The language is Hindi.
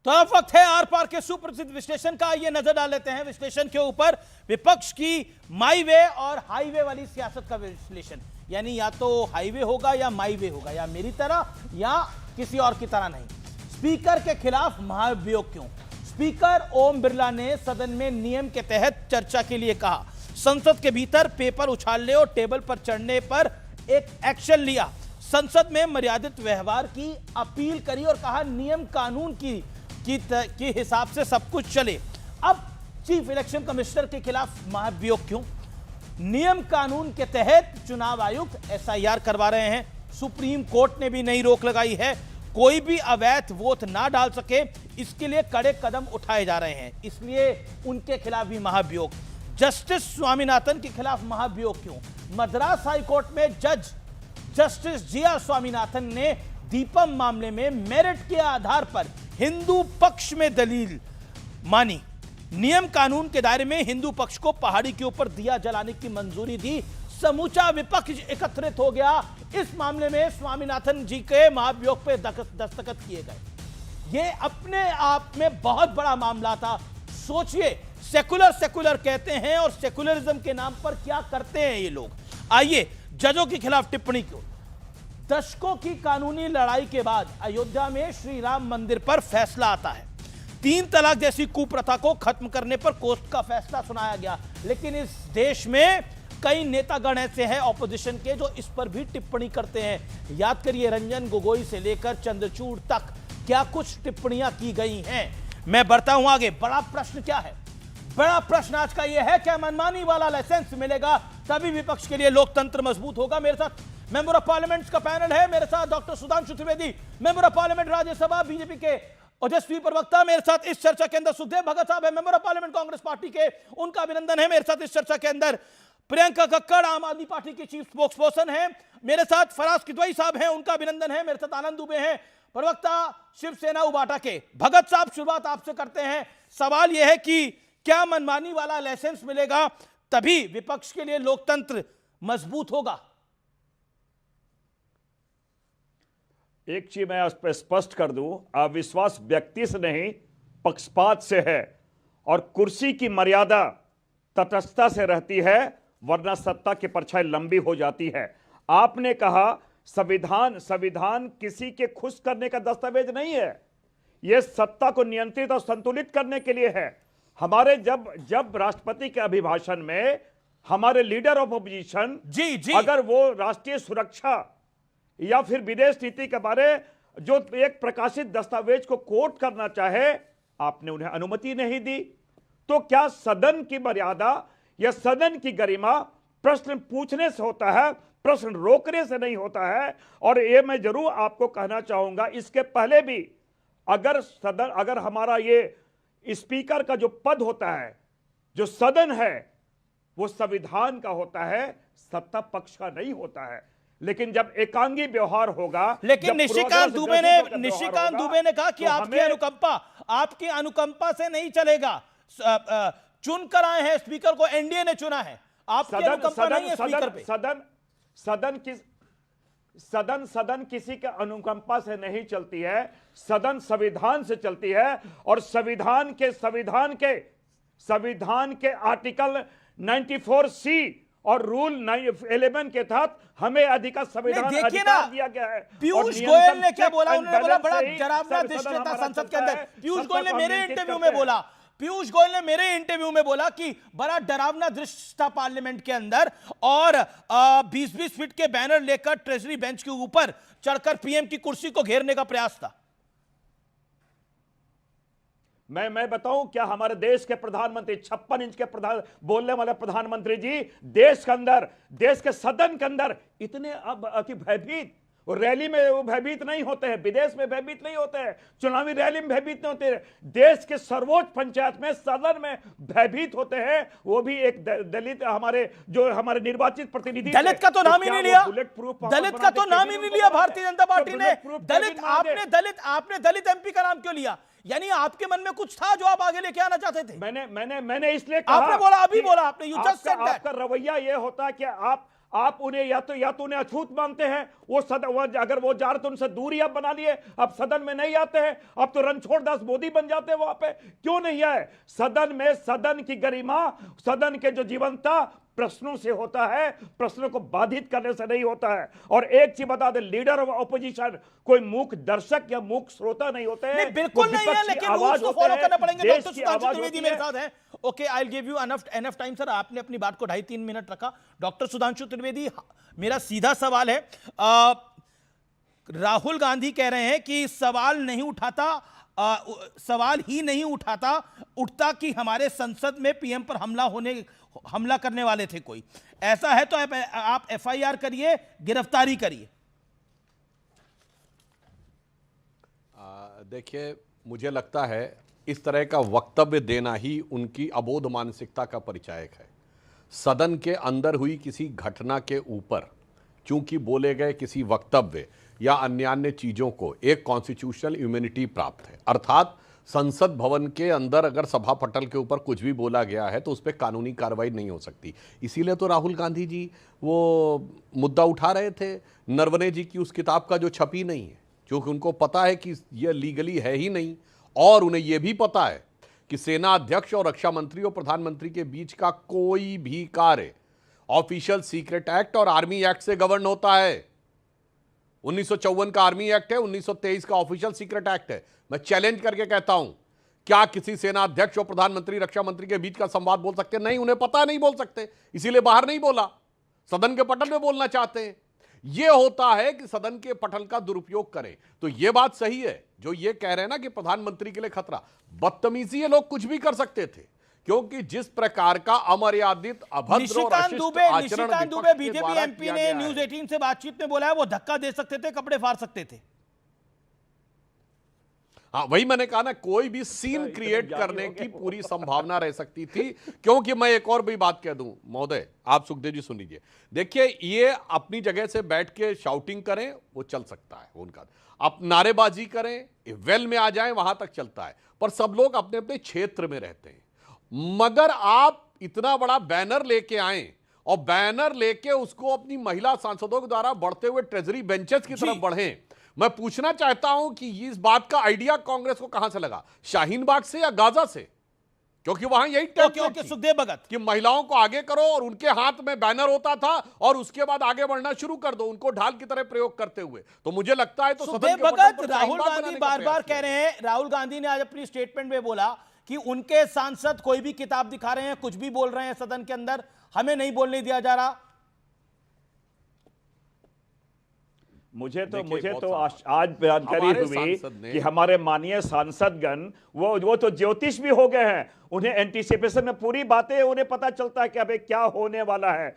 तो अब वक्त है आर पार के सुप्रसिद्ध विश्लेषण का। ये नजर डाल लेते हैं विश्लेषण के ऊपर विपक्ष की माई वे और हाईवे वाली सियासत का विश्लेषण। यानी या तो हाईवे होगा या माई वे होगा, या मेरी तरह या किसी और की तरह नहीं। स्पीकर के खिलाफ महाभियोग क्यों? स्पीकर ओम बिरला ने सदन में नियम के तहत चर्चा के लिए कहा, संसद के भीतर पेपर उछालने और टेबल पर चढ़ने पर एक एक्शन लिया, संसद में मर्यादित व्यवहार की अपील करी और कहा नियम कानून की हिसाब से सब कुछ चले। अब चीफ इलेक्शन कमिश्नर के खिलाफ महाभियोग क्यों? नियम कानून के तहत चुनाव आयुक्त एसआईआर करवा रहे हैं। सुप्रीम कोर्ट ने भी नई रोक लगाई है, कोई भी अवैध वोट ना डाल सके, इसके लिए कड़े कदम उठाए जा रहे हैं, इसलिए उनके खिलाफ भी महाभियोग। जस्टिस स्वामीनाथन के खिलाफ महाभियोग क्यों? मद्रास हाईकोर्ट में जज जस्टिस जीआर स्वामीनाथन ने दीपम मामले में मेरिट के आधार पर हिंदू पक्ष में दलील मानी, नियम कानून के दायरे में हिंदू पक्ष को पहाड़ी के ऊपर दिया जलाने की मंजूरी दी। समूचा विपक्ष एकत्रित हो गया। इस मामले में स्वामीनाथन जी के महाभियोग पे दस्तखत किए गए। ये अपने आप में बहुत बड़ा मामला था। सोचिए, सेकुलर कहते हैं और सेकुलरिज्म के नाम पर क्या करते हैं ये लोग। आइए जजों के खिलाफ टिप्पणी क्यों? दशकों की कानूनी लड़ाई के बाद अयोध्या में श्री राम मंदिर पर फैसला आता है। 3 तलाक जैसी कुप्रथा को खत्म करने पर कोर्ट का फैसला सुनाया गया, लेकिन इस देश में कई नेतागण ऐसे हैं ऑपोजिशन के जो इस पर भी टिप्पणी करते हैं। याद करिए, रंजन गोगोई से लेकर चंद्रचूड़ तक क्या कुछ टिप्पणियां की गई हैं। मैं बढ़ता हूं आगे। बड़ा प्रश्न क्या है? बड़ा प्रश्न आज का यह है, क्या मनमानी वाला लाइसेंस मिलेगा तभी विपक्ष के लिए लोकतंत्र मजबूत होगा? मेरे साथ मेंबर ऑफ पार्लियामेंट का पैनल है। मेरे साथ doctor Sudhanshu Trivedi, member of parliament Rajya Sabha BJP के ओजस्वी प्रवक्ता। मेरे साथ इस चर्चा के अंदर सुखदेव भगत साहब है, member of parliament Congress party के, उनका अभिनंदन है। मेरे साथ इस चर्चा के अंदर प्रियंका कक्कड़, आम आदमी पार्टी के चीफ स्पोक्सपर्सन है। मेरे साथ फराज किदवई साहब हैं, उनका अभिनंदन है। मेरे साथ आनंद दुबे हैं, प्रवक्ता शिवसेना उबाटा के। भगत साहब, शुरुआत आपसे करते हैं। सवाल यह है कि क्या मनमानी वाला लाइसेंस मिलेगा तभी विपक्ष के लिए लोकतंत्र मजबूत होगा? एक चीज मैं स्पष्ट कर दूं, अविश्वास व्यक्ति से नहीं पक्षपात से है, और कुर्सी की मर्यादा तटस्थता से रहती है, वरना सत्ता की परछाई लंबी हो जाती है। आपने कहा संविधान किसी के खुश करने का दस्तावेज नहीं है, यह सत्ता को नियंत्रित और संतुलित करने के लिए है। हमारे जब राष्ट्रपति के अभिभाषण में हमारे लीडर ऑफ अपोजिशन जी अगर वो राष्ट्रीय सुरक्षा या फिर विदेश नीति के बारे जो एक प्रकाशित दस्तावेज को कोट करना चाहे, आपने उन्हें अनुमति नहीं दी, तो क्या सदन की मर्यादा या सदन की गरिमा प्रश्न पूछने से होता है, प्रश्न रोकने से नहीं होता है? और ये मैं जरूर आपको कहना चाहूंगा, इसके पहले भी अगर हमारा ये स्पीकर का जो पद होता है, जो सदन है, वो संविधान का होता है, सत्ता पक्ष का नहीं होता है। लेकिन जब एकांगी व्यवहार होगा, लेकिन निशिकांत दुबे ने कहा कि आपकी अनुकंपा से नहीं चलेगा। चुन कर आए हैं स्पीकर को, एनडीए ने चुना है, आपकी अनुकंपा नहीं है स्पीकर पे। सदन किसी के अनुकंपा से नहीं चलती है, सदन संविधान से चलती है, और संविधान के आर्टिकल 94C और रूल 11 के तहत हमें अधिकार संविधान अधिकार दिया गया है। पीयूष गोयल ने क्या बोला? उन्होंने बोला बड़ा डरावना दृश्य था संसद के अंदर। पीयूष गोयल ने मेरे इंटरव्यू में बोला कि बड़ा डरावना दृश्य था पार्लियामेंट के अंदर, और 20-20 फीट के बैनर लेकर ट्रेजरी बेंच के ऊपर चढ़कर पीएम की कुर्सी को घेरने का प्रयास था। मैं बताऊं क्या? हमारे देश के प्रधानमंत्री 56 इंच के बोलने वाले प्रधानमंत्री जी देश के सदन के अंदर इतने अब भयभीत, रैली में वो भयभीत नहीं होते हैं, विदेश में भयभीत नहीं होते हैं, चुनावी रैली में भयभीत नहीं होते हैं, देश के सर्वोच्च पंचायत में सदन में भयभीत होते हैं। वो भी एक दलित, हमारे निर्वाचित प्रतिनिधि। दलित का तो नाम ही नहीं लिया, दलित का तो नाम ही नहीं लिया भारतीय जनता पार्टी ने। आपने दलित एमपी का नाम क्यों लिया? यानी आपके मन में कुछ था जो आप आगे लेके आना चाहते थे? मैंने इसलिए कहा, आपने बोला, अभी बोला आपने, यू जस्ट सेड दैट। आपका रवैया ये होता है कि आप उन्हें या तो उन्हें अछूत मानते हैं, वो सदन अगर वो जा रहे तो उनसे दूरी आप बना लिए, अब सदन में नहीं आते हैं, अब तो रणछोड़ दास मोदी बन जाते हैं वहां पे। क्यों नहीं आए सदन में? सदन की गरिमा, सदन के जो जीवंतता प्रश्नों से होता है, प्रश्नों को बाधित करने से नहीं होता है। और एक चीज बता दे, लीडर ऑफ ऑपोजिशन कोई मूक दर्शक या मूक श्रोता नहीं होते हैं, बिल्कुल नहीं है, लेकिन रूल्स को फॉलो करना पड़ेंगे। डॉक्टर सुधांशु त्रिवेदी मेरे साथ हैं। Okay, I will give you enough time sir. आपने अपनी बात को 2.5-3 मिनट रखा। डॉक्टर सुधांशु त्रिवेदी, मेरा सीधा सवाल है, राहुल गांधी कह रहे हैं कि सवाल ही नहीं उठता कि हमारे संसद में पीएम पर हमला करने वाले थे कोई। ऐसा है तो आप एफआईआर करिए, गिरफ्तारी करिए। देखिए, मुझे लगता है इस तरह का वक्तव्य देना ही उनकी अबोध मानसिकता का परिचायक है। सदन के अंदर हुई किसी घटना के ऊपर चूंकि बोले गए किसी वक्तव्य या अन्य चीजों को एक कॉन्स्टिट्यूशनल इम्यूनिटी प्राप्त है, अर्थात संसद भवन के अंदर अगर सभा पटल के ऊपर कुछ भी बोला गया है तो उस पर कानूनी कार्रवाई नहीं हो सकती। इसीलिए तो राहुल गांधी जी वो मुद्दा उठा रहे थे नरवणे जी की उस किताब का जो छपी नहीं है, क्योंकि उनको पता है कि यह लीगली है ही नहीं, और उन्हें यह भी पता है कि सेना अध्यक्ष और रक्षा मंत्री और प्रधानमंत्री के बीच का कोई भी कार्य ऑफिशियल सीक्रेट एक्ट और आर्मी एक्ट से गवर्न होता है। 1954 का आर्मी एक्ट है, 1923 का ऑफिशियल सीक्रेट एक्ट है। मैं चैलेंज करके कहता हूं, क्या किसी सेना अध्यक्ष और प्रधानमंत्री रक्षा मंत्री के बीच का संवाद बोल सकते? नहीं, उन्हें पता नहीं बोल सकते, इसीलिए बाहर नहीं बोला, सदन के पटल में बोलना चाहते हैं। यह होता है कि सदन के पटल का दुरुपयोग करें। तो यह बात सही है जो ये कह रहे हैं ना कि प्रधानमंत्री के लिए खतरा। बदतमीजी ये लोग कुछ भी कर सकते थे, क्योंकि जिस प्रकार का अमर्यादित, अभद्र और अशिष्ट आचरण निशिकांत दुबे बीजेपी एमपी ने न्यूज 18 से बातचीत में बोला है वो धक्का दे सकते थे, कपड़े फाड़ सकते थे। हाँ, वही मैंने कहा ना, कोई भी सीन क्रिएट करने की पूरी संभावना रह सकती थी। क्योंकि मैं एक और भी बात कह दूं महोदय, आप सुखदेव जी सुन लीजिए। देखिए, ये अपनी जगह से बैठ के शाउटिंग करें वो चल सकता है, उनका आप नारेबाजी करें, वेल में आ जाएं, वहां तक चलता है, पर सब लोग अपने अपने क्षेत्र में रहते हैं। मगर आप इतना बड़ा बैनर लेके आए और बैनर लेके उसको अपनी महिला सांसदों के द्वारा बढ़ते हुए ट्रेजरी बेंचेस की तरफ बढ़े। मैं पूछना चाहता हूं कि इस बात का आइडिया कांग्रेस को कहां से लगा? शाहीन बाग से या गाजा से? क्योंकि वहां यही ओके, सुखदेव भगत कि महिलाओं को आगे करो और उनके हाथ में बैनर होता था और उसके बाद आगे बढ़ना शुरू कर दो, उनको ढाल की तरह प्रयोग करते हुए। तो मुझे लगता है तो सुखदेव भगत, राहुल गांधी बार-बार कह रहे हैं, राहुल गांधी ने आज अपनी स्टेटमेंट में बोला कि उनके सांसद कोई भी किताब दिखा रहे हैं, कुछ भी बोल रहे हैं सदन के अंदर, हमें नहीं बोलने दिया जा रहा। मुझे तो आज जानकारी हुई कि हमारे माननीय सांसदगण वो तो ज्योतिष भी हो गए हैं। उन्हें एंटीसिपेशन में पूरी बातें उन्हें पता चलता है कि अबे क्या होने वाला है।